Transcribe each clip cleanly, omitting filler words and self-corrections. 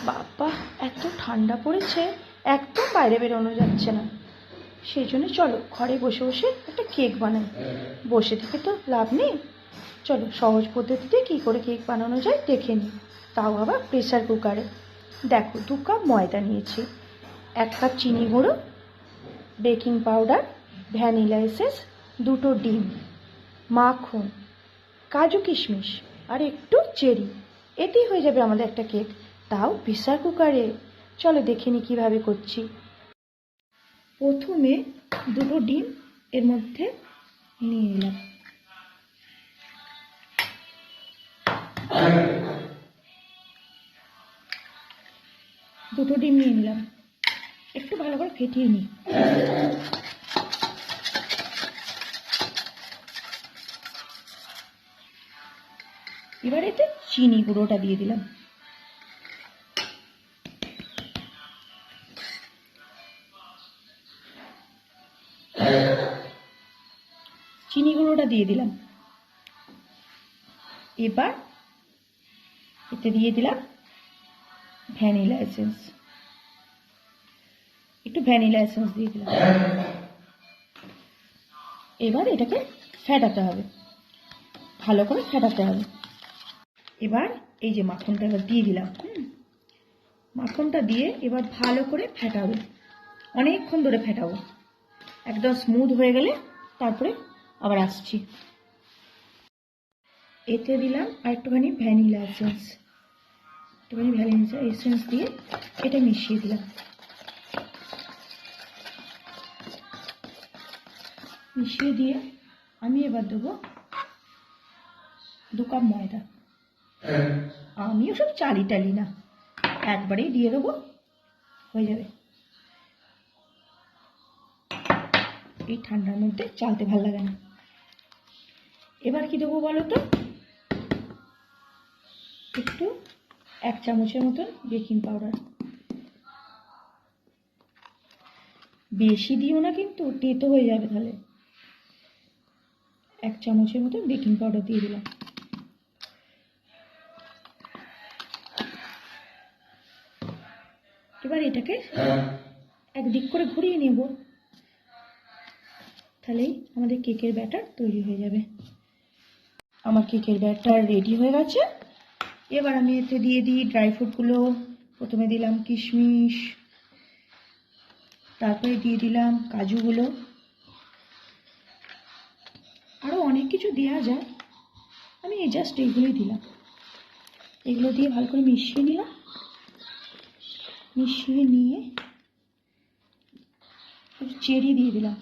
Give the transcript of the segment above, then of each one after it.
বাবা এত ঠান্ডা পড়েছে, একদম বাইরে বেরোনো যাচ্ছে না। সেই জন্য চলো ঘরে বসে বসে একটা কেক বানাই। বসে থেকে তো লাভ নেই, চলো সহজ পদ্ধতিতে কী করে কেক বানানো যায় দেখে নিই, তাও আবার প্রেসার কুকারে। দেখো 2 কাপ ময়দা নিয়েছি, 1 কাপ চিনি গুঁড়ো, বেকিং পাউডার, ভ্যানিলা এসেন্স, 2টো ডিম, মাখন, কাজু কিশমিশ আর একটু চেরি। এতেই হয়ে যাবে আমাদের একটা কেক, তাও প্রেসার কুকারে। চলো দেখে নিই কীভাবে করছি। প্রথমে 2টো ডিম এর মধ্যে নিয়ে নিলাম, একটু ভালো করে ফেটিয়ে নিই। এবার এতে চিনি গুঁড়োটা দিয়ে দিলাম, এবার এতে দিয়ে দিলাম ভ্যানিলা এসেন্স, একটু ভ্যানিলা এসেন্স দিয়ে দিলাম। এবার এটাকে ফেটাতে হবে, ভালো করে ফেটাতে হবে। এবার এই যে মাখনটা এবার দিয়ে দিলাম, মাখনটা দিয়ে এবার ভালো করে ফেটাবো, অনেকক্ষণ ধরে ফেটাবো, একদম স্মুথ হয়ে গেলে তারপরে আবার আসছি। এতে দিলাম আর একটুখানি ভ্যানিলা এসেন্স দিয়ে এটা মিশিয়ে দিলাম। মিশিয়ে দিয়ে আমি এবার দেবো 2 কাপ ময়দা। আমি ওসব চালি টালি না, একবারেই দিয়ে দেবো, হয়ে যাবে। এই ঠান্ডার মধ্যে চালতে ভালো লাগে না। এবার কি দেবো বলো তো, একটু 1 চামচের মতন বেকিং পাউডার। বেশি দিও না কিন্তু, তেতো হয়ে যাবে তাহলে। 1 চামচের মতন বেকিং পাউডার দিয়ে দিলাম। এবার এটাকে একদিক করে ঘুরিয়ে নেব, তাহলেই আমাদের কেকের ব্যাটার তৈরি হয়ে যাবে। আমার কেকের ব্যাটার রেডি হয়ে গেছে। এবার আমি এতে দিয়ে দিই ড্রাই ফ্রুটগুলো। প্রথমে দিলাম কিশমিশ, তারপরে দিয়ে দিলাম কাজুগুলো, আরও অনেক কিছু দেওয়া যায়, আমি জাস্ট এইগুলোই দিলাম। এগুলো দিয়ে ভালো করে মিশিয়ে নিলাম। মিশিয়ে নিয়ে চেরি দিয়ে দিলাম।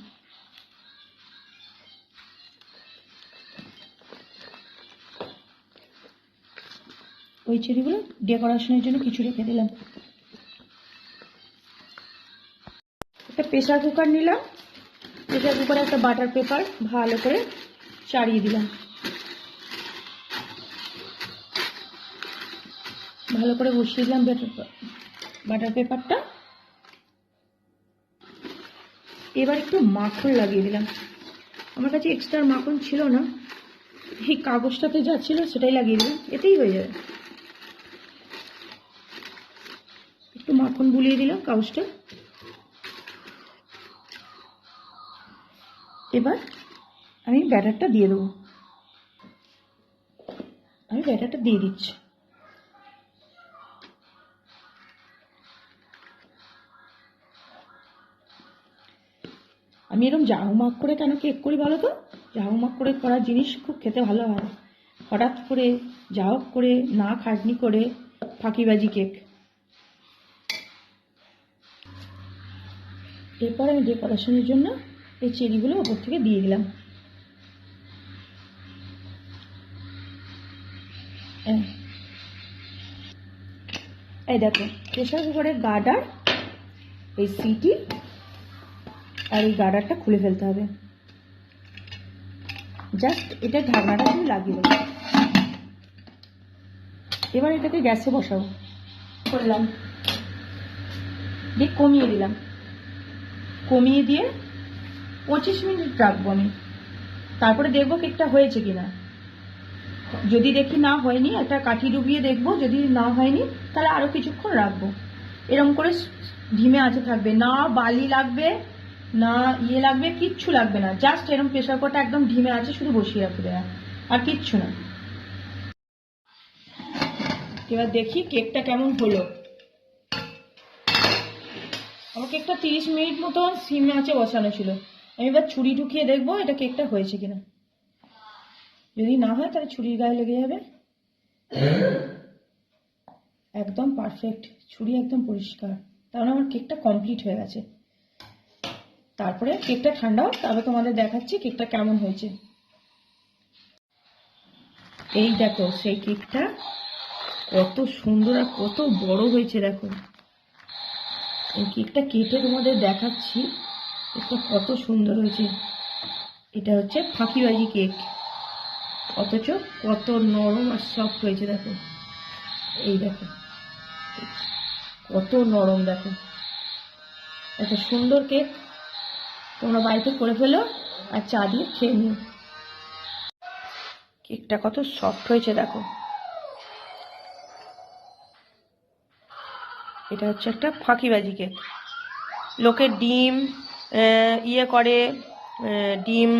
ওই চেরিগুলো ডেকোরেশনের জন্য কিছু রেখে দিলাম। একটা প্রেসার কুকার নিলাম, প্রেসার কুকারে একটা বাটার পেপার ভালো করে চাড়িয়ে দিলাম, ভালো করে বসিয়ে দিলাম বাটার পেপারটা। এবার একটু মাখন লাগিয়ে দিলাম, আমার কাছে এক্সট্রা মাখন ছিল না, এই কাগজটাতে যা ছিল সেটাই লাগিয়ে দিলাম, এতেই হয়ে যাবে। একটু মাখন বুলিয়ে দিলাম কাগজটা। এবার আমি ব্যাটারটা দিয়ে দেবো, আমি ব্যাটারটা দিয়ে দিচ্ছি। আমি এরকম জাহুমাক করে কেন কেক করি বলো তো, জাহুমাক করে করা জিনিস খুব খেতে ভালো হয়। হঠাৎ করে যা হোক করে না খাটনি করে ফাঁকিবাজি কেক। এরপর আমি ডেকোরেশনের জন্য এই চেরিগুলো ওপর থেকে দিয়ে দিলাম। এই দেখো প্রেসার কুকারের গার্ডার, এই সিটি আর এই গার্ডারটা খুলে ফেলতে হবে, জাস্ট এটা ঢাকনাটা তুমি লাগিয়ে দেবো। এবার এটাকে গ্যাসে বসাবো, করলাম দিয়ে কমিয়ে দিলাম, কমিয়ে দিয়ে 25 মিনিট রাখবো আমি, তারপরে দেখবো কেকটা হয়েছে কিনা। যদি দেখি না হয়নি, একটা কাঠি ডুবিয়ে দেখবো, যদি না হয়নি তাহলে আরও কিছুক্ষণ রাখবো। এরকম করে ধিমে আঁচে থাকবে, না বালি লাগবে না লাগবে, কিচ্ছু লাগবে না, জাস্ট এরকম প্রেশার কুকারটা একদম ধিমে আছে শুধু বসিয়ে রাখবে আর কিচ্ছু না। এবার দেখি কেকটা কেমন হলো। আমার কেকটা 30 মিনিট মতন সিমে আঁচে বসানো ছিল। আমি এবার ছুরি ঢুকিয়ে দেখবো এটা কেকটা হয়েছে কিনা। যদি না হয় তাহলে ছুরির গায়ে লেগে যাবে। একদম পারফেক্ট, ছুরি একদম পরিষ্কার, তাহলে আমার কেকটা কমপ্লিট হয়ে গেছে। তারপরে কেকটা ঠান্ডা হোক, তারপরে তোমাদের দেখাচ্ছি কেকটা কেমন হয়েছে। এই দেখো সেই কেকটা কত সুন্দর আর কত বড় হয়েছে। দেখো এই কেকটা কেটে তোমাদের দেখাচ্ছি, কেকটা কত সুন্দর হয়েছে। এটা হচ্ছে ফাঁকিবাজি কেক, অথচ কত নরম আর সফট হয়েছে। দেখো এই দেখো কত নরম, দেখো এত সুন্দর কেক। তোমরা বাড়িতে করে ফেলো আর চা দিয়ে খেয়ে নিও। কেকটা কত সফট হয়েছে দেখো। এটা হচ্ছে একটা ফাঁকিবাজি কেক। লোকে ডিম করে, ডিম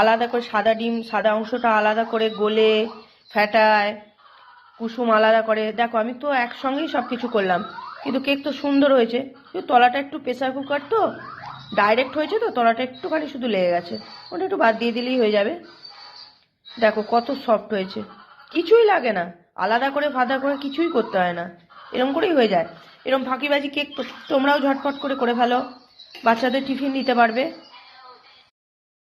আলাদা করে, সাদা ডিম সাদা অংশটা আলাদা করে গলে ফেটায়, কুসুম আলাদা করে। দেখো আমি তো একসঙ্গেই সব কিছু করলাম, কিন্তু কেক তো সুন্দর হয়েছে। কিন্তু তলাটা একটু প্রেসার কুকার তো ডাইরেক্ট হয়েছে, তো তলাটা একটুখানি শুধু লেগে গেছে, ওটা একটু বাদ দিয়ে দিলেই হয়ে যাবে। দেখো কত সফট হয়েছে, কিছুই লাগে না, আলাদা করে ফাদা করে কিছুই করতে হয় না, এরকম করেই হয়ে যায়। এরকম ফাঁকিবাজি কেক তোমরাও ঝটপট করে ফেলো, বাচ্চাদের টিফিন দিতে পারবে।